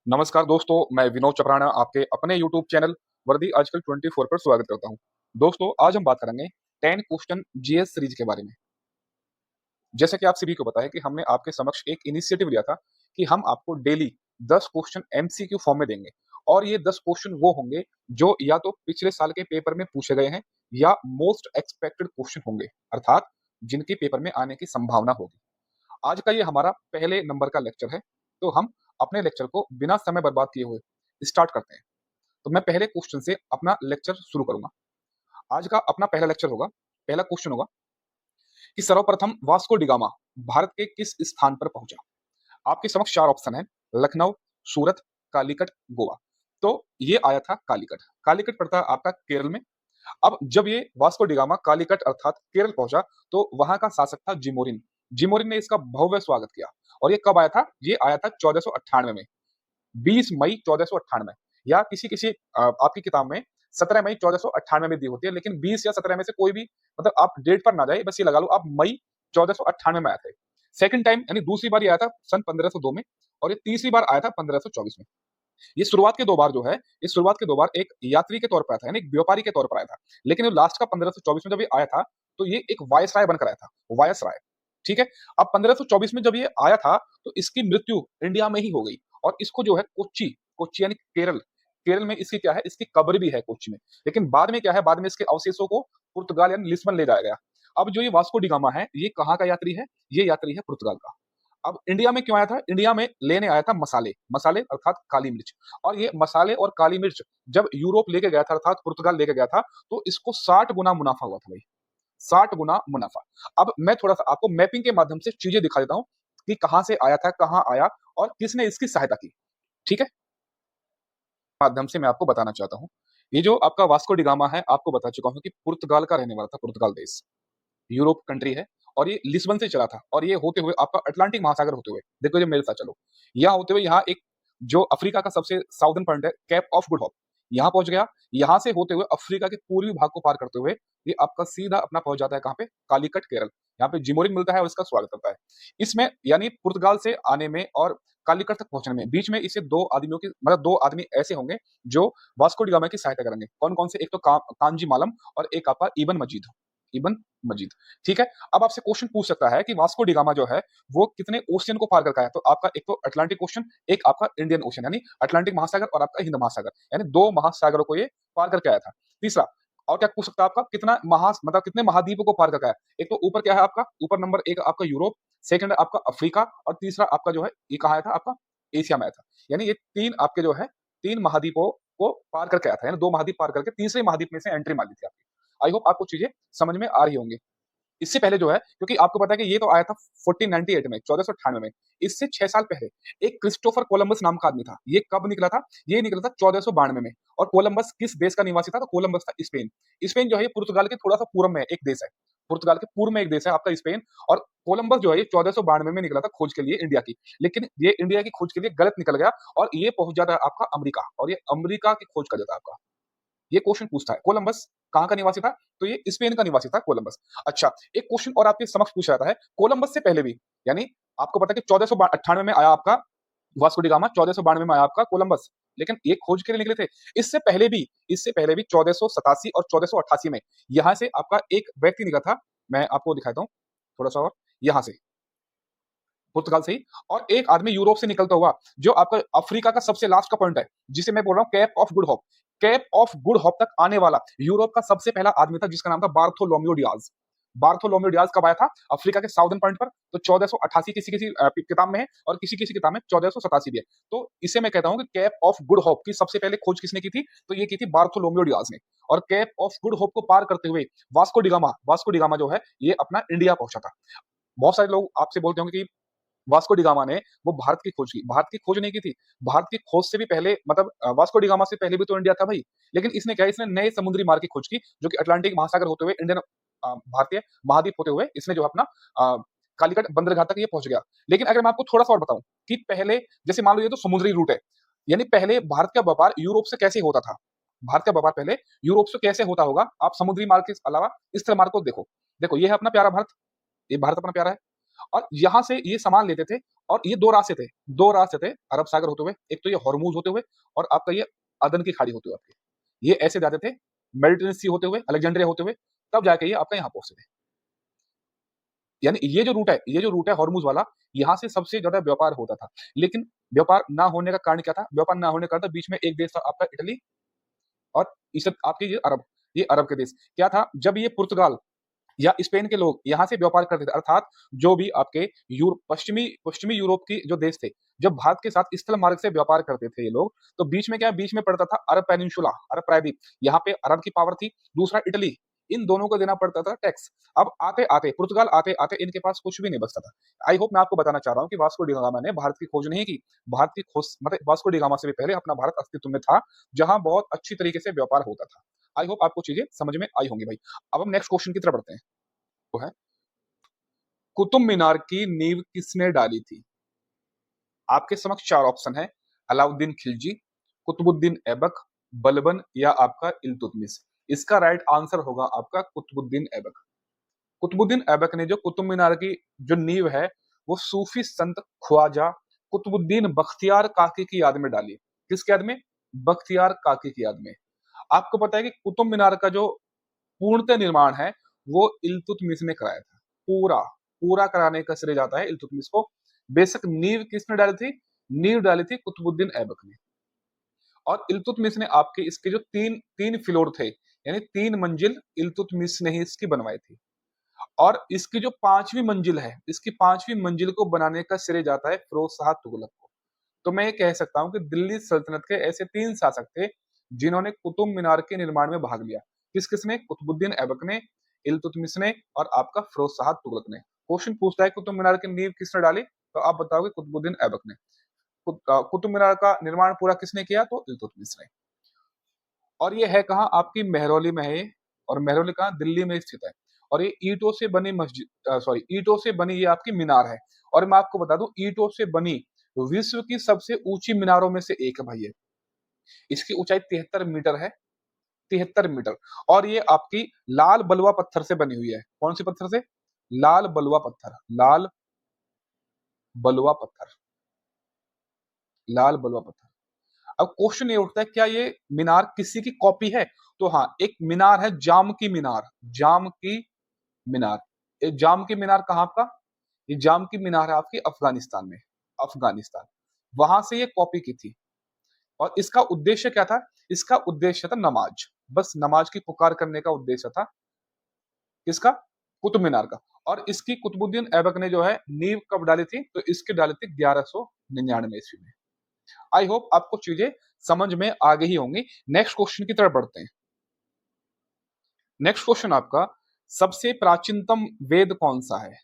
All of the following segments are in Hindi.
नमस्कार दोस्तों, मैं विनोद चपराना आपके अपने YouTube चैनल वर्दी आजकल 24 पर स्वागत करता हूं। दोस्तों, आज हम बात करेंगे 10 क्वेश्चन जीएस सीरीज के बारे में। जैसा कि आप सभी को पता है कि हमने आपके समक्ष एक इनिशिएटिव लिया था कि हम आपको डेली 10 क्वेश्चन एमसीक्यू फॉर्म में देंगे और ये 10 क्वेश्चन वो होंगे जो या तो पिछले साल के पेपर में पूछे गए हैं या मोस्ट एक्सपेक्टेड क्वेश्चन होंगे, अर्थात जिनके पेपर में आने की संभावना होगी। आज का ये हमारा पहले नंबर का लेक्चर है, तो हम अपने लेक्चर को बिना समय बर्बाद किए हुए स्टार्ट करते हैं। तो मैं पहले क्वेश्चन से अपना लेक्चर शुरू करूंगा। आज का अपना पहला लेक्चर होगा, पहला क्वेश्चन होगा कि सर्वप्रथम वास्को डिगामा भारत के किस स्थान पर पहुंचा। आपके समक्ष चार ऑप्शन है: लखनऊ, सूरत, कालीकट, गोवा। तो ये आया था कालीकट। कालीकट पड़ता है आपका केरल में। अब जब ये वास्को डिगामा कालीकट अर्थात केरल पहुंचा, तो वहां का शासक था जिमोरिन। जिमोरिन ने इसका भव्य स्वागत किया। और ये कब आया था? ये आया था 1498 में, 20 मई 1498। या किसी किसी आपकी किताब में 17 मई 1498 में दी होती है, लेकिन 20 या 17 में से कोई भी, मतलब आप डेट पर ना जाए, बस ये लगा लो आप मई 1498 में आया था। सेकंड टाइम यानी दूसरी बार ये आया था सन 1502 में, और ये तीसरी बार आया था 1524 में। ये शुरुआत के दो बार जो है, इस शुरुआत के दो बार एक यात्री के तौर पर आया था, यानी एक व्यापारी के तौर पर आया था। लेकिन जो लास्ट का 1524 में जब ये आया था, तो ये एक वायसराय बनकर आया था, वायसराय। ठीक है। अब 1524 में जब ये आया था, तो इसकी मृत्यु इंडिया में ही हो गई। और इसको जो है कोच्चि, कोच्चि यानी केरल, केरल में इसकी क्या है, इसकी कब्र भी है कोच्चि में। लेकिन बाद में क्या है, बाद में इसके अवशेषों को पुर्तगाल यानी लिस्बन ले जाया गया। अब जो ये वास्को डिगामा है, ये कहाँ का यात्री है? ये यात्री है पुर्तगाल का। अब इंडिया में क्यों आया था? इंडिया में लेने आया था मसाले, मसाले अर्थात काली मिर्च। और ये मसाले और काली मिर्च जब यूरोप लेके गया था, अर्थात पुर्तगाल लेके गया था, तो इसको 60 गुना मुनाफा हुआ था भाई, 60 गुना मुनाफा। अब मैं थोड़ा सा आपको मैपिंग के माध्यम से चीजें दिखा देता हूं कि कहां से आया था, कहां आया और किसने इसकी सहायता की। ठीक है। माध्यम से मैं आपको बताना चाहता हूं, ये जो आपका वास्को डिगामा है, आपको बता चुका हूं कि पुर्तगाल का रहने वाला था, पुर्तगाल देश यूरोप कंट्री है। और ये लिस्बन से चला था, और ये होते हुए आपका अटलांटिक महासागर होते हुए, देखो जो मेरे साथ चलो, यहाँ होते हुए यहाँ एक जो अफ्रीका का सबसे साउदर्न पॉइंट है, कैप ऑफ गुड होप, यहाँ पहुंच गया। यहाँ से होते हुए अफ्रीका के पूर्वी भाग को पार करते हुए ये आपका सीधा अपना पहुंच जाता है कहाँ पे? कालीकट, केरल। यहाँ पे जिमोरिन मिलता है और इसका स्वागत करता है। इसमें यानी पुर्तगाल से आने में और कालीकट तक पहुंचने में बीच में इसे दो आदमियों की, मतलब दो आदमी ऐसे होंगे जो वास्को डिगामा की सहायता करेंगे। कौन कौन से? एक तो कांजी मालम और एक आपका इबन मजीद, इबन मजीद। ठीक है। अब आपसे क्वेश्चन पूछ सकता है कि वास्को डिगामा जो है वो कितने ओशियन को पार करता है? तो आपका एक तो अटलांटिक ओशन, एक आपका इंडियन ओशन यानी अटलांटिक महासागर और आपका हिंद महासागर, यानी दो महासागरों को ये पार करके आया था। तीसरा, और क्या पूछ सकता है आपका, कितना मतलब कितने महाद्वीपों को पार करके आया? एक तो ऊपर क्या है आपका, ऊपर नंबर एक आपका यूरोप, सेकंड है आपका अफ्रीका, और तीसरा आपका जो है ये कहा आया था आपका, एशिया में आया था। यानी ये तीन आपके जो है, तीन महाद्वीपों को पार करके आया था, यानी दो महाद्वीप पार करके तीसरे महाद्वीप में से एंट्री मार ली थी आपकी। आई होप आपको चीजें समझ में आ रही होंगी। इससे पहले जो है, क्योंकि आपको पता है कि ये तो आया था 1498 में, 1498 में। इससे 6 साल पहले एक क्रिस्टोफर कोलंबस नाम का आदमी था। ये कब निकला था? ये निकला था 1492 में। और कोलंबस किस देश का निवासी था? तो कोलंबस था स्पेन। स्पेन जो है ये पुर्तगाल के थोड़ा सा पूर्व में एक देश है। पुर्तगाल के पूर्व में एक देश है आपका स्पेन। और कोलंबस जो है ये 1492 में निकला था खोज के लिए इंडिया की। लेकिन ये इंडिया की खोज के लिए गलत निकल गया और ये पहुंच जाता है आपका अमेरिका, और ये अमेरिका की खोज कर देता है आपका। ये क्वेश्चन पूछता है कोलंबस कहाँ का निवासी था? तो ये स्पेन का निवासी था कोलंबस। अच्छा, एक क्वेश्चन और आपके समक्ष पूछा जाता है, कोलंबस से पहले भी, यानी आपको पता है कि 1498 में आया आपका वास्को डी गामा, 1492 में आया आपका कोलंबस, लेकिन एक खोज के लिए निकले थे। इससे पहले भी 1487 और 1488 में यहां से आपका एक व्यक्ति निकला था। मैं आपको दिखाता हूँ थोड़ा सा, और यहां से पुर्तगाल से ही, और एक आदमी यूरोप से निकलता हुआ जो आपका अफ्रीका का सबसे लास्ट का पॉइंट है, जिसे मैं बोल रहा हूँ cap of good hope. Cap of good hope तक आने वाला यूरोप का सबसे पहला आदमी था, जिसका नाम था बार्थोलोम्यो डियाज। बार्थोलोम्यो डियाज कब आया था अफ्रीका के साउदर्न पॉइंट पर? तो 1488 किसी किसी किताब में है, और किसी किसी किताब में 1487 भी है। तो इसे मैं कहता हूं कि कैप ऑफ गुड होप की सबसे पहले खोज किसने की थी? तो ये की थी बार्थोलोम्यो डियाज ने। और कैप ऑफ गुड होप को पार करते हुए वास्को डिगामा जो है ये अपना इंडिया पहुंचा था। बहुत सारे लोग आपसे बोलते होंगे कि वास्को डिगामा ने वो भारत की खोज की। भारत की खोज नहीं की थी। भारत की खोज से भी पहले, मतलब वास्को डिगामा से पहले भी तो इंडिया था भाई। लेकिन इसने क्या, इसने नए समुद्री मार्ग की खोज की, जो कि अटलांटिक महासागर होते हुए इंडियन भारतीय महाद्वीप होते हुए इसने जो अपना कालीकट बंदरगाह तक ये पहुंच गया। लेकिन अगर मैं आपको थोड़ा सा और बताऊं कि पहले, जैसे मान लो ये तो समुद्री रूट है, यानी पहले भारत का व्यापार यूरोप से कैसे होता था? भारत का व्यापार पहले यूरोप से कैसे होता होगा? आप समुद्री मार्ग के अलावा स्थल मार्ग को देखो। देखो ये है अपना प्यारा भारत, ये भारत अपना प्यारा है। और यहाँ से ये सामान लेते थे और ये 2 रास्ते थे अरब सागर होते हुए, एक तो ये हॉर्मूज़ होते हुए और आपका ये अदन की खाड़ी होते हुए आपके। ये ऐसे जाते थे, मेडिटेरेनियन सी होते हुए, अलेक्जेंड्रिया होते हुए, तब जाके ये आपका यहाँ पहुँचते थे। यानी ये जो रूट है हॉर्मूज़ वाला, यहाँ से सबसे ज़्यादा व्यापार होता था। लेकिन व्यापार ना होने का कारण क्या था? व्यापार ना होने का कारण था बीच में एक देश था आपका इटली और इस आपके ये अरब के देश। क्या था? जब ये पुर्तगाल या स्पेन के लोग यहाँ से व्यापार करते थे, अर्थात जो भी आपके पश्चिमी पश्चिमी यूरोप की जो देश थे, जब भारत के साथ स्थल मार्ग से व्यापार करते थे ये लोग, तो बीच में क्या है, बीच में पड़ता था अरब पेनिनसुला, अरब प्रायद्वीप। यहाँ पे अरब की पावर थी, दूसरा इटली, इन दोनों को देना पड़ता था टैक्स। अब आते-आते पुर्तगाल आते-आते इनके पास कुछ भी नहीं बचता था। आई होप मैं आपको बताना चाह रहा हूँ कि वास्को डी गामा ने भारत की खोज नहीं की। भारत की खोज मतलब वास्को डी गामा से भी पहले अपना भारत अस्तित्व में था, जहाँ बहुत अच्छी तरीके से व्यापार होता था। आई होप आपको चीजें समझ में आई होंगी भाई। अब हम नेक्स्ट क्वेश्चन की तरफ बढ़ते हैं। वो है कुतुब मीनार की नींव किसने डाली थी? आपके समक्ष 4 ऑप्शन है, अलाउद्दीन खिलजी, कुतुबुद्दीन ऐबक, बलबन या आपका इल्तुतमिश। इसका राइट आंसर होगा आपका कुतुबुद्दीन ऐबक। कुतुबुद्दीन ऐबक ने जो कुतुब मीनार की जो नींव है, वो सूफी संत ख्वाजा कुतुबुद्दीन बख्तियार काकी की याद में डाली। किसकी याद में? बख्तियार काकी की याद में। आपको पता है कि कुतुब मीनार का जो पूर्णतः निर्माण है, वो इल्तुतमिश ने कराया था। पूरा, पूरा कराने का श्रेय जाता है इल्तुतमिश को। बेशक नींव किसने डाली थी? नींव डाली थी कुतुबुद्दीन ऐबक ने। और इल्तुतमिश ने आपके इसके जो 3 फ्लोर थे, यानी 3 मंजिल इल्तुतमिश ने ही इसकी बनवाई थी। और इसकी जो 5वीं मंजिल है, इसकी 5वीं मंजिल को बनाने का श्रेय जाता है फिरोज शाह तुगलक को। तो मैं ये कह सकता हूँ कि दिल्ली सल्तनत के ऐसे 3 शासक थे, जिन्होंने कुतुब मीनार के निर्माण में भाग लिया। किस-किसने? कुतुबुद्दीन ऐबक ने, इल्तुतमिश ने और आपका फिरोज शाह तुगलक ने। क्वेश्चन पूछता है कुतुब मीनार की नींव किसने डाली? तो आप बताओगे कुतुबुद्दीन ऐबक ने। कुतुब मीनार का निर्माण पूरा किसने किया? तो इल्तुतमिश ने। और ये है कहाँ? आपकी मेहरौली में है ये, और मेहरौली कहाँ? दिल्ली में स्थित है। और ये ईंटों से बनी ईंटों से बनी ये आपकी मीनार है। और मैं आपको बता दूं, ईंटों से बनी विश्व की सबसे ऊंची मीनारों में से एक है भाई ये। इसकी ऊंचाई 73 मीटर है, 73 मीटर। और ये आपकी लाल बलुआ पत्थर से बनी हुई है। कौन सी पत्थर से? लाल बलुआ पत्थर, लाल बलुआ पत्थर, लाल बलुआ पत्थर। अब क्वेश्चन ये उठता है, क्या ये मीनार किसी की कॉपी है? तो हाँ, एक मीनार है जाम की मीनार, जाम की मीनार। ये जाम की मीनार कहाँ आपका? ये जाम की मीनार है आपकी अफगानिस्तान में, अफगानिस्तान। वहां से ये कॉपी की थी। और इसका उद्देश्य क्या था? इसका उद्देश्य था नमाज। बस नमाज की पुकार करने का उद्देश्य था। किसका? कुतुब मीनार का। और इसकी कुतुबुद्दीन ऐबक ने जो है नींव कब डाली थी? तो इसकी डाली थी 1199 ईस्वी में। आई होप आपको चीजें समझ में आ गई होंगी। नेक्स्ट क्वेश्चन की तरफ बढ़ते हैं। नेक्स्ट क्वेश्चन आपका, सबसे प्राचीनतम वेद कौन सा है?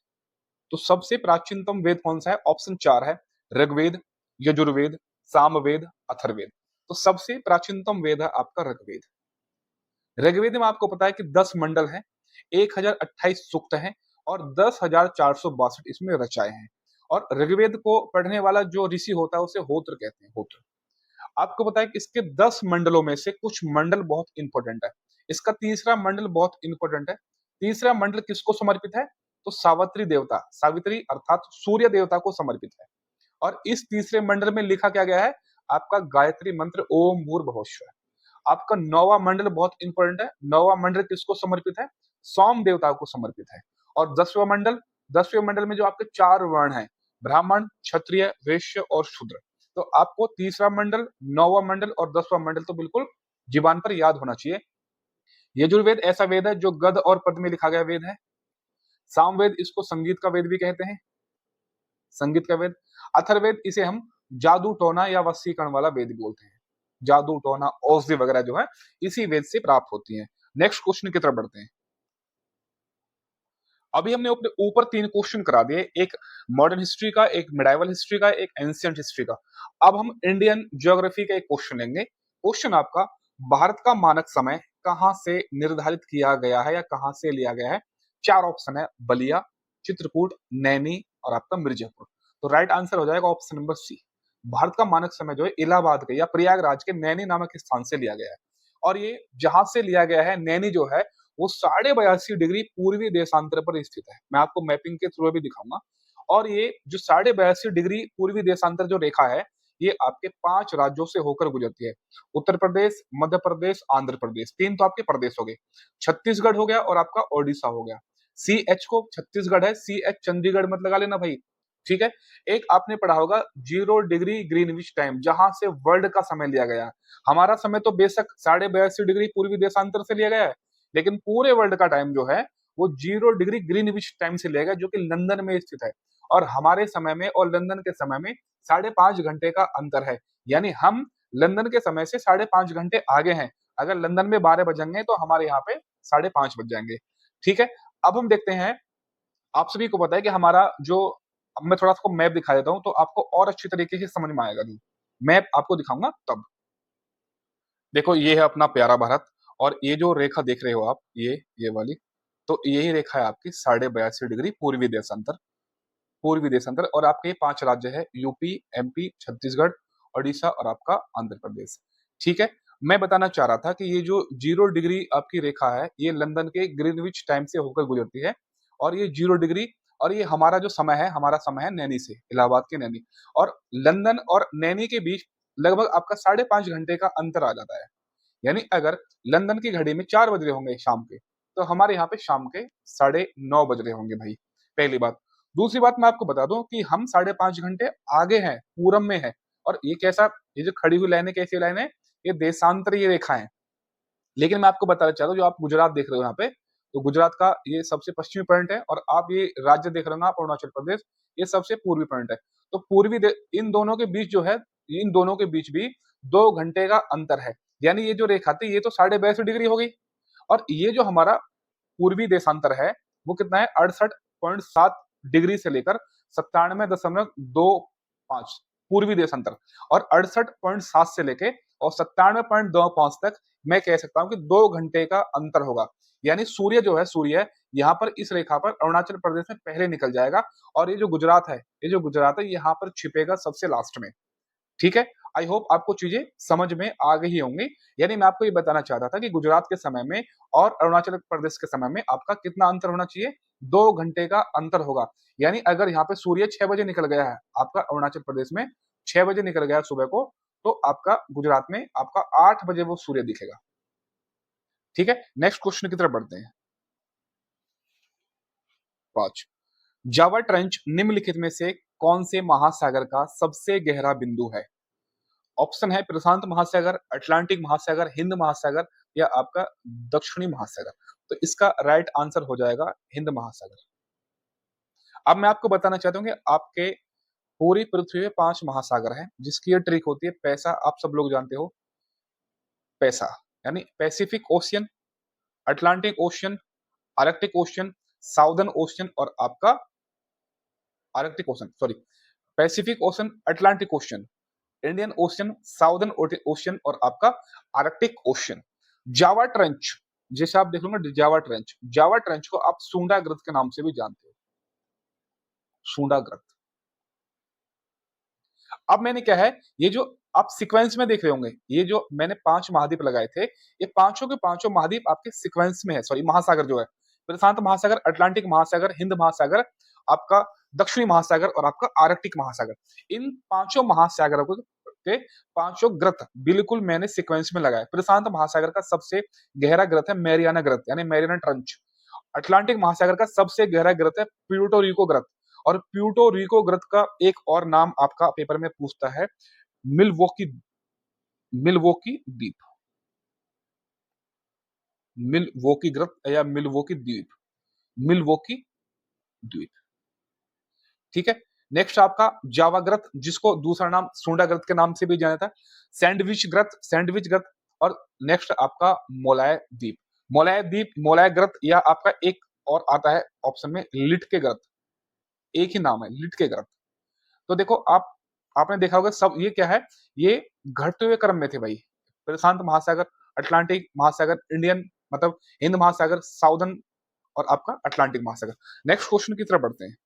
तो सबसे प्राचीनतम वेद कौन सा है? ऑप्शन 4 है, ऋग्वेद, यजुर्वेद, सामवेद, अथर्ववेद। तो सबसे प्राचीनतम वेद है आपका ऋग्वेद। ऋग्वेद में आपको पता है कि 10 मंडल हैं, 1028 सूक्त हैं और 10,462 इसमें रचाए हैं। और ऋग्वेद को पढ़ने वाला जो ऋषि होता है उसे होत्र कहते हैं, होत्र। आपको पता है कि इसके 10 मंडलों में से कुछ मंडल बहुत इंपॉर्टेंट है। इसका तीसरा मंडल बहुत इंपॉर्टेंट है। तीसरा मंडल किसको समर्पित है? तो सावित्री देवता, सावित्री अर्थात सूर्य देवता को समर्पित है। और इस तीसरे मंडल में लिखा क्या गया है? आपका गायत्री मंत्र ओम भूर्भुवः स्व। आपका 9वां मंडल बहुत इंपॉर्टेंट है। 9वां मंडल किसको समर्पित है? सोम देवता को समर्पित है। और 10वें मंडल में जो आपके 4 वर्ण हैं, ब्राह्मण, क्षत्रिय, वैश्य और शूद्र। तो आपको तीसरा मंडल, 9वां मंडल और 10वां मंडल तो बिल्कुल जीवान पर याद होना चाहिए। यजुर्वेद ऐसा वेद है जो गद और पद में लिखा गया वेद है। सामवेद इसको संगीत का वेद भी कहते हैं, संगीत का वेद। अथर्ववेद इसे हम जादू टोना या वशीकरण वाला वेद भी बोलते हैं। जादू टोना औषधि वगैरह जो है इसी वेद से प्राप्त होती है। नेक्स्ट क्वेश्चन की तरफ बढ़ते हैं। अभी हमने अपने ऊपर 3 क्वेश्चन करा दिए, एक मॉडर्न हिस्ट्री का, एक मिडाइवल हिस्ट्री का, एक एंशिएंट हिस्ट्री का। अब हम इंडियन ज्योग्राफी का एक क्वेश्चन लेंगे। क्वेश्चन आपका, भारत का मानक समय कहां से निर्धारित किया गया है या कहां से लिया गया है? 4 ऑप्शन है, बलिया, चित्रकूट, नैनी और आपका मिर्जापुर। तो राइट आंसर हो जाएगा ऑप्शन नंबर सी। भारत का मानक समय जो है इलाहाबाद के या प्रयागराज के नैनी नामक स्थान से लिया गया है। और ये जहां से लिया गया है, नैनी जो है वो 82.5 डिग्री पूर्वी देशांतर पर स्थित है। मैं आपको मैपिंग के थ्रू भी दिखाऊंगा। और ये जो 82.5 डिग्री पूर्वी देशांतर जो रेखा है, ये आपके 5 राज्यों से होकर गुजरती है। उत्तर प्रदेश, मध्य प्रदेश, आंध्र प्रदेश, 3 तो आपके प्रदेश हो गए। छत्तीसगढ़ हो गया और आपका ओडिशा हो गया। सीएच को छत्तीसगढ़ है, सीएच चंडीगढ़ मत लगा लेना भाई, ठीक है? एक आपने पढ़ा होगा 0 डिग्री ग्रीनविच टाइम, जहां से वर्ल्ड का समय लिया गया है। हमारा समय तो बेशक 82.5 डिग्री पूर्वी देशांतर से लिया गया है, लेकिन पूरे वर्ल्ड का टाइम जो है वो 0 डिग्री ग्रीनविच टाइम से लिया गया, जो कि लंदन में स्थित है। और हमारे समय में और लंदन के समय में 5.5 घंटे का अंतर है। यानी हम लंदन के समय से 5.5 घंटे आगे हैं। अगर लंदन में 12 बजेंगे तो हमारे यहाँ पे 5:30 बज जाएंगे। ठीक है, अब हम देखते हैं, आप सभी को पता है कि हमारा जो, अब मैं थोड़ा आपको मैप दिखा देता हूँ तो आपको और अच्छी तरीके से समझ में आएगा। मैप आपको दिखाऊंगा तब। देखो ये है अपना प्यारा भारत, और ये जो रेखा देख रहे हो आप, ये वाली, तो यही रेखा है आपकी 82.5 डिग्री पूर्वी देशांतर, और आपके ये 5 राज्य है, यूपी, एमपी, छत्तीसगढ़, ओडिशा और आपका आंध्र प्रदेश। ठीक है, मैं बताना चाह रहा था कि ये जो 0 डिग्री आपकी रेखा है, ये लंदन के ग्रीनविच टाइम से होकर गुजरती है, और ये 0 डिग्री, और ये हमारा जो समय है, हमारा समय है नैनी से, इलाहाबाद के नैनी, और लंदन और नैनी के बीच लगभग आपका 5.5 घंटे का अंतर आ जाता है। यानी अगर लंदन की घड़ी में 4 बज रहे होंगे शाम के, तो हमारे यहाँ पे शाम के 9:30 बज रहे होंगे भाई, पहली बात। दूसरी बात मैं आपको बता दूं कि हम 5.5 घंटे आगे हैं, पूरब में है, और ये कैसा, ये जो खड़ी हुई लाइनें कैसी लाइन है, ये देशांतरीय रेखा है। लेकिन मैं आपको बताना चाहता हूँ, जो आप गुजरात देख रहे हो यहाँ पे, तो गुजरात का ये सबसे पश्चिमी पॉइंट है, और आप ये राज्य देख रहे हो ना आप, अरुणाचल प्रदेश, ये सबसे पूर्वी पॉइंट है। तो इन दोनों के बीच जो है, इन दोनों के बीच भी 2 घंटे का अंतर है। यानी ये जो रेखा थी, ये तो 82.5 डिग्री हो गई, और ये जो हमारा पूर्वी देशांतर है, वो कितना है, 68.7 डिग्री से लेकर 97.25 पूर्वी देशांतर, और 68.7 से लेके और 97.25 तक मैं कह सकता हूं कि 2 घंटे का अंतर होगा। यानी सूर्य जो है, सूर्य यहाँ पर इस रेखा पर अरुणाचल प्रदेश में पहले निकल जाएगा, और ये जो गुजरात है, यहाँ पर छिपेगा सबसे लास्ट में। ठीक है, आई होप आपको चीजें समझ में आ गई होंगी। यानी मैं आपको ये बताना चाहता था कि गुजरात के समय में और अरुणाचल प्रदेश के समय में आपका कितना अंतर होना चाहिए, 2 घंटे का अंतर होगा। यानी अगर यहाँ पे सूर्य 6 बजे निकल गया है आपका अरुणाचल प्रदेश में, 6 बजे निकल गया है सुबह को, तो आपका गुजरात में आपका 8 बजे वो सूर्य दिखेगा। ठीक है, नेक्स्ट क्वेश्चन की तरफ बढ़ते हैं। 5, जावा ट्रेंच निम्नलिखित में से कौन से महासागर का सबसे गहरा बिंदु है? ऑप्शन है प्रशांत महासागर, अटलांटिक महासागर, हिंद महासागर, या आपका दक्षिणी महासागर। तो इसका राइट आंसर हो जाएगा हिंद महासागर। अब मैं आपको बताना चाहता हूँ कि आपके पूरी पृथ्वी में 5 महासागर हैं, जिसकी ये ट्रिक होती है पैसा, आप सब लोग जानते हो पैसा, यानी Pacific ocean, Atlantic ocean, Arctic ocean, southern ocean, और आपका Arctic ocean, sorry, Pacific ocean, Atlantic ocean, Indian ocean, southern ocean, और आपका आर्कटिक ओशन। जावा ट्रेंच, जैसे आप देख लोगे जावा ट्रेंच को आप सूंडा ग्रत के नाम से भी जानते हो, सूंडा ग्रत। अब मैंने क्या है, ये जो आप सीक्वेंस में देख रहे होंगे, ये जो मैंने 5 महाद्वीप लगाए थे, ये पांचों के पांचों महाद्वीप आपके सीक्वेंस में है, सॉरी महासागर जो है, प्रशांत महासागर, अटलांटिक महासागर, हिंद महासागर, आपका दक्षिणी महासागर, और आपका आर्कटिक महासागर। इन पांचों महासागरों के पांचों ग्रत बिल्कुल मैंने सीक्वेंस में लगाया। प्रशांत महासागर का सबसे गहरा ग्रत है मैरियाना ग्रत, यानी मैरियाना ट्रंच। अटलांटिक महासागर का सबसे गहरा ग्रत है प्यूर्टो रिको ग्रत, और प्यूर्टो रिको ग्रत का एक और नाम आपका पेपर में पूछता है, मिलवोकी मिलवोकी द्वीप, मिलवोकी ग्रत या मिलवोकी द्वीप, मिलवोकी द्वीप। ठीक है, नेक्स्ट आपका जावा ग्रत, जिसको दूसरा नाम सूंडा ग्रत के नाम से भी जाना था, सैंडविच ग्रत, और नेक्स्ट आपका मोलाय द्वीप, मोलाय ग्रत, या आपका एक और आता है ऑप्शन में लिट के ग्रत, एक ही नाम है लिट के ग्रत। तो देखो आपने देखा होगा सब, ये क्या है, ये घटते हुए क्रम में थे भाई, प्रशांत महासागर, अटलांटिक महासागर, इंडियन मतलब हिंद महासागर, साउदर्न, और आपका अटलांटिक महासागर। नेक्स्ट क्वेश्चन की तरफ बढ़ते हैं।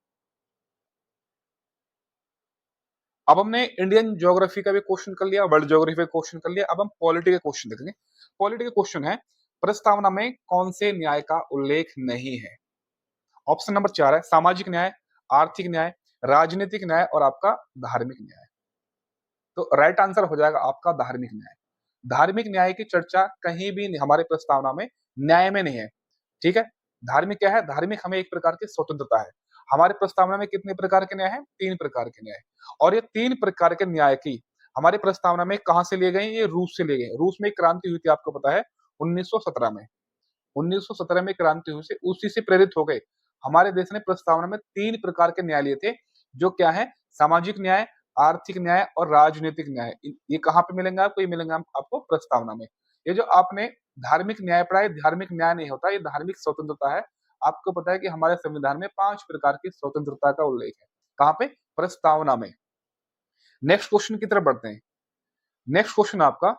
अब हमने इंडियन ज्योग्राफी का भी क्वेश्चन कर लिया, वर्ल्ड ज्योग्राफी का क्वेश्चन कर लिया, अब हम पॉलिटी के क्वेश्चन देखेंगे। पॉलिटी का क्वेश्चन है, प्रस्तावना में कौन से न्याय का उल्लेख नहीं है? ऑप्शन नंबर 4 है सामाजिक न्याय, आर्थिक न्याय, राजनीतिक न्याय और आपका धार्मिक न्याय। तो राइट आंसर हो जाएगा आपका धार्मिक न्याय। धार्मिक न्याय की चर्चा कहीं भी हमारे प्रस्तावना में न्याय में नहीं है, ठीक है। धार्मिक क्या है? धार्मिक हमें एक प्रकार की स्वतंत्रता है। हमारे प्रस्तावना में कितने प्रकार के न्याय हैं? 3 प्रकार के न्याय। और ये 3 प्रकार के न्याय की हमारी प्रस्तावना में कहां से लिए गए? ये रूस से लिए गए। रूस में एक क्रांति हुई थी, आपको पता है, 1917 में। 1917 में क्रांति हुई थी, उसी से प्रेरित हो गए हमारे देश ने प्रस्तावना में 3 प्रकार के न्याय लिए थे, जो क्या है? सामाजिक न्याय, आर्थिक न्याय और राजनीतिक न्याय। ये कहाँ पे मिलेंगे आपको? ये मिलेंगे आपको प्रस्तावना में। ये जो आपने धार्मिक न्याय पढ़ा है, धार्मिक न्याय नहीं होता, ये धार्मिक स्वतंत्रता है। आपको पता है कि हमारे संविधान में 5 प्रकार की स्वतंत्रता का उल्लेख है। कहाँ पे? प्रस्तावना में। नेक्स्ट क्वेश्चन की तरफ बढ़ते हैं। नेक्स्ट क्वेश्चन आपका,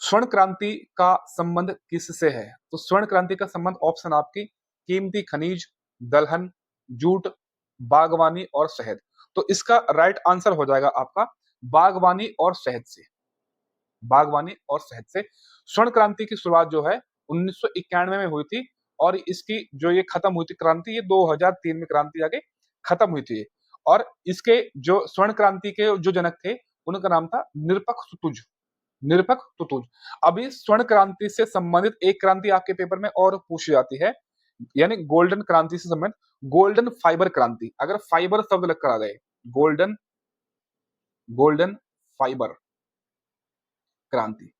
स्वर्ण क्रांति का संबंध किससे है? तो स्वर्ण क्रांति का संबंध ऑप्शन आपकी कीमती खनिज, दलहन, जूट, बागवानी और शहद। तो इसका राइट आंसर हो जाएगा आपका बागवानी और शहद से। बागवानी और शहद से। स्वर्ण क्रांति की शुरुआत जो है 1991 में हुई थी और इसकी जो ये खत्म हुई थी क्रांति, ये 2003 में क्रांति आके खत्म हुई थी। और इसके जो स्वर्ण क्रांति के जो जनक थे, उनका नाम था निरपख तुतुज। निरपख तुतुज। अभी स्वर्ण क्रांति से संबंधित एक क्रांति आपके पेपर में और पूछी जाती है, यानी गोल्डन क्रांति से संबंधित गोल्डन फाइबर क्रांति। अगर फाइबर शब्द लग कर आ गए, गोल्डन गोल्डन फाइबर क्रांति।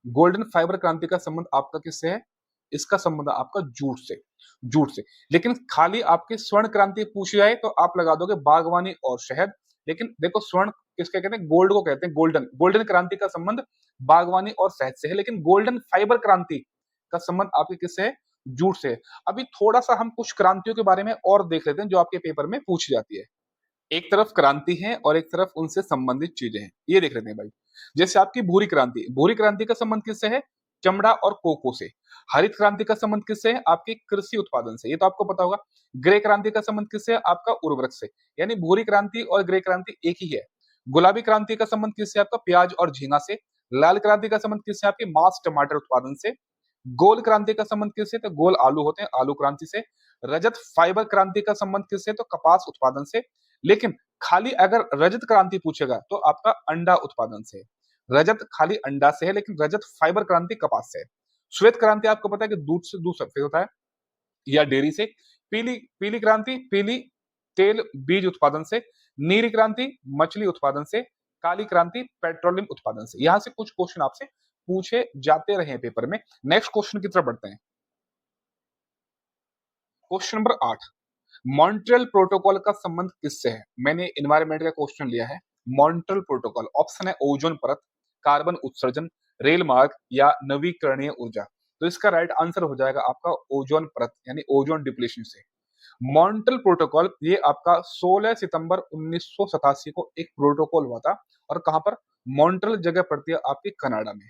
गोल्डन फाइबर क्रांति का संबंध आपका किससे है? इसका संबंध आपका जूट से। जूट से। लेकिन खाली आपकी स्वर्ण क्रांति पूछी जाए तो आप लगा दोगे बागवानी और शहद। लेकिन देखो, स्वर्ण किसके कहते हैं? गोल्ड को कहते हैं। गोल्डन गोल्डन क्रांति का संबंध बागवानी और शहद से है, लेकिन गोल्डन फाइबर क्रांति का संबंध आपके किससे है? जूट से है। अभी थोड़ा सा हम कुछ क्रांतियों के बारे में और देख लेते हैं जो आपके पेपर में पूछी जाती है। एक तरफ क्रांति है और एक तरफ उनसे संबंधित चीजें हैं, ये देख लेते हैं भाई। जैसे आपकी भूरी क्रांति, भूरी क्रांति का संबंध किससे है? चमड़ा और कोको से। हरित क्रांति का संबंध किससे है? आपके कृषि उत्पादन से, ये तो आपको पता होगा। ग्रे क्रांति का संबंध किससे है? आपका उर्वरक से। यानी भूरी क्रांति और ग्रे क्रांति एक ही है। गुलाबी क्रांति का संबंध किससे? आपका प्याज और झींगा से। लाल क्रांति का संबंध किससे? आपके मांस टमाटर उत्पादन से। गोल क्रांति का संबंध किससे? तो गोल आलू होते हैं, आलू क्रांति से। रजत फाइबर क्रांति का संबंध किससे? तो कपास उत्पादन से। लेकिन खाली अगर रजत क्रांति पूछेगा तो आपका अंडा उत्पादन से। रजत खाली अंडा से है, लेकिन रजत फाइबर क्रांति कपास से है। श्वेत क्रांति आपको पता है कि दूध सफेद होता है या डेयरी से। पीली पीली क्रांति, पीली तेल बीज उत्पादन से। नीली क्रांति मछली उत्पादन से। काली क्रांति पेट्रोलियम उत्पादन से। यहां से कुछ क्वेश्चन आपसे पूछे जाते रहे पेपर में। नेक्स्ट क्वेश्चन की तरफ बढ़ते हैं। क्वेश्चन नंबर 8, मॉन्ट्रियल प्रोटोकॉल का संबंध किससे है? मैंने एनवायरमेंट का क्वेश्चन लिया है। मॉन्ट्रियल प्रोटोकॉल, ऑप्शन है ओजोन परत, कार्बन उत्सर्जन, रेल मार्ग या नवीकरणीय ऊर्जा। तो इसका राइट आंसर हो जाएगा आपका ओजोन परत, यानी ओजोन डिप्लीशन से। मॉन्ट्रियल प्रोटोकॉल ये आपका 16 सितंबर 1987 को एक प्रोटोकॉल हुआ था। और कहां पर? मॉन्ट्रियल जगह पड़ती है आपकी कनाडा में।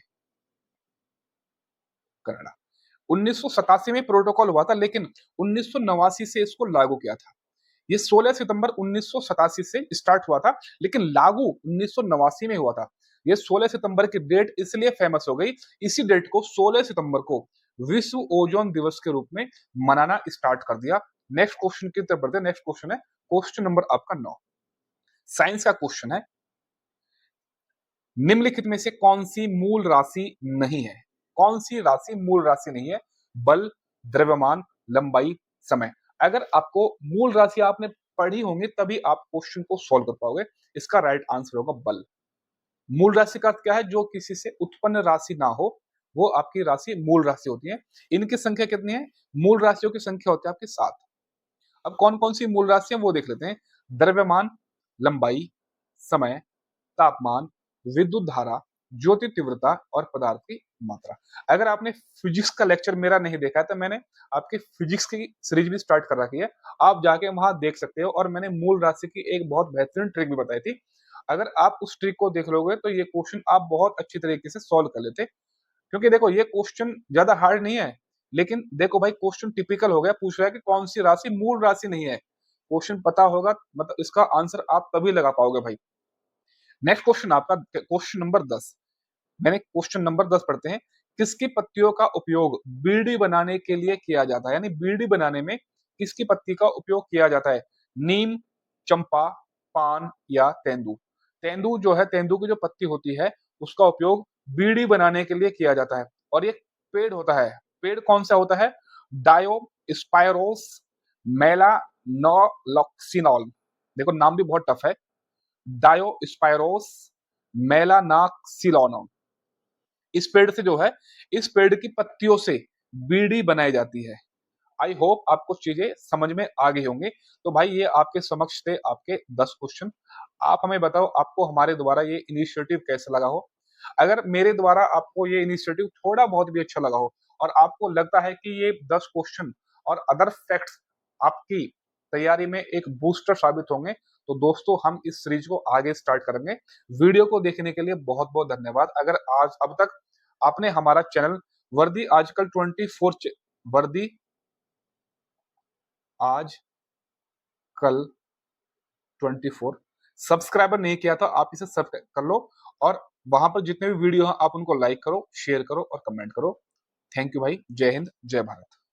कनाडा। 1987 में प्रोटोकॉल हुआ था, लेकिन 1989 से इसको लागू किया था। ये 16 सितंबर 1987 से स्टार्ट हुआ था, लेकिन लागू 1989 में हुआ था। ये 16 सितंबर की डेट इसलिए फेमस हो गई, इसी डेट को 16 सितंबर को विश्व ओजोन दिवस के रूप में मनाना स्टार्ट कर दिया। नेक्स्ट क्वेश्चन की तरफ बढ़ते हैं। नेक्स्ट क्वेश्चन है क्वेश्चन नंबर आपका 9। साइंस का क्वेश्चन है, निम्नलिखित में से कौन सी मूल राशि नहीं है? कौन सी राशि मूल राशि नहीं है? बल, द्रव्यमान, लंबाई, समय। अगर आपको मूल राशि आपने पढ़ी होंगी तभी आप क्वेश्चन को सॉल्व कर पाओगे। इसका राइट आंसर होगा बल। मूल राशि का अर्थ क्या है? जो किसी से उत्पन्न राशि ना हो, वो आपकी राशि मूल राशि होती है। इनकी संख्या कितनी है? मूल राशियों की संख्या होती है आपकी 7। अब कौन कौन सी मूल राशि है वो देख लेते हैं। द्रव्यमान, लंबाई, समय, तापमान, विद्युत धारा, ज्योति तीव्रता और पदार्थ की मात्रा। अगर आपने फिजिक्स का लेक्चर मेरा नहीं देखा है तो मैंने आपकी फिजिक्स की सीरीज भी स्टार्ट कर रखी है, आप जाके वहां देख सकते हो। और मैंने मूल राशि की एक बहुत बेहतरीन ट्रिक भी बताई थी। अगर आप उस ट्रिक को देख लोगे तो ये क्वेश्चन आप बहुत अच्छी तरीके से सॉल्व कर लेते। क्योंकि देखो, ये क्वेश्चन ज्यादा हार्ड नहीं है, लेकिन देखो भाई, क्वेश्चन टिपिकल हो गया। पूछ रहा है कि कौन सी राशि मूल राशि नहीं है। क्वेश्चन पता होगा, मतलब इसका आंसर आप तभी लगा पाओगे भाई। नेक्स्ट क्वेश्चन आपका क्वेश्चन नंबर 10। मैंने क्वेश्चन नंबर 10 पढ़ते हैं। किसकी पत्तियों का उपयोग बीड़ी बनाने के लिए किया जाता है? यानी बीड़ी बनाने में किसकी पत्ती का उपयोग किया जाता है? नीम, चंपा, पान या तेंदू? तेंदू जो है, तेंदू की जो पत्ती होती है, उसका उपयोग बीड़ी बनाने के लिए किया जाता है। और ये पेड़ होता है, पेड़ कौन सा होता है? डायोस्पायरोस मेलानोलॉक्सिनोल। देखो नाम भी बहुत टफ है। डायोस्पायरोस मेलानोक्सिनोल। इस पेड़ से जो है, इस पेड़ की पत्तियों से बीड़ी बनाई जाती है। आई होप आपको चीजें समझ में आ गई होंगी। तो भाई ये आपके समक्ष थे आपके 10 क्वेश्चन। आप हमें बताओ आपको हमारे द्वारा ये इनिशिएटिव कैसा लगा हो? अगर मेरे द्वारा आपको ये इनिशिएटिव थोड़ा बहुत भी अच्छा लगा हो और आपको लगता है कि ये 10 क्वेश्चन और अदर फैक्ट्स आपकी तैयारी में एक बूस्टर साबित होंगे, तो दोस्तों हम इस सीरीज को आगे स्टार्ट करेंगे। वीडियो को देखने के लिए बहुत-बहुत धन्यवाद। अगर आज अब तक आपने हमारा चैनल वर्दी आजकल 24 वर्दी आज कल 24 सब्सक्राइबर नहीं किया था, आप इसे सब्सक्राइब कर लो और वहां पर जितने भी वीडियो हैं आप उनको लाइक करो, शेयर करो और कमेंट करो। थैंक यू भाई। जय हिंद, जय भारत।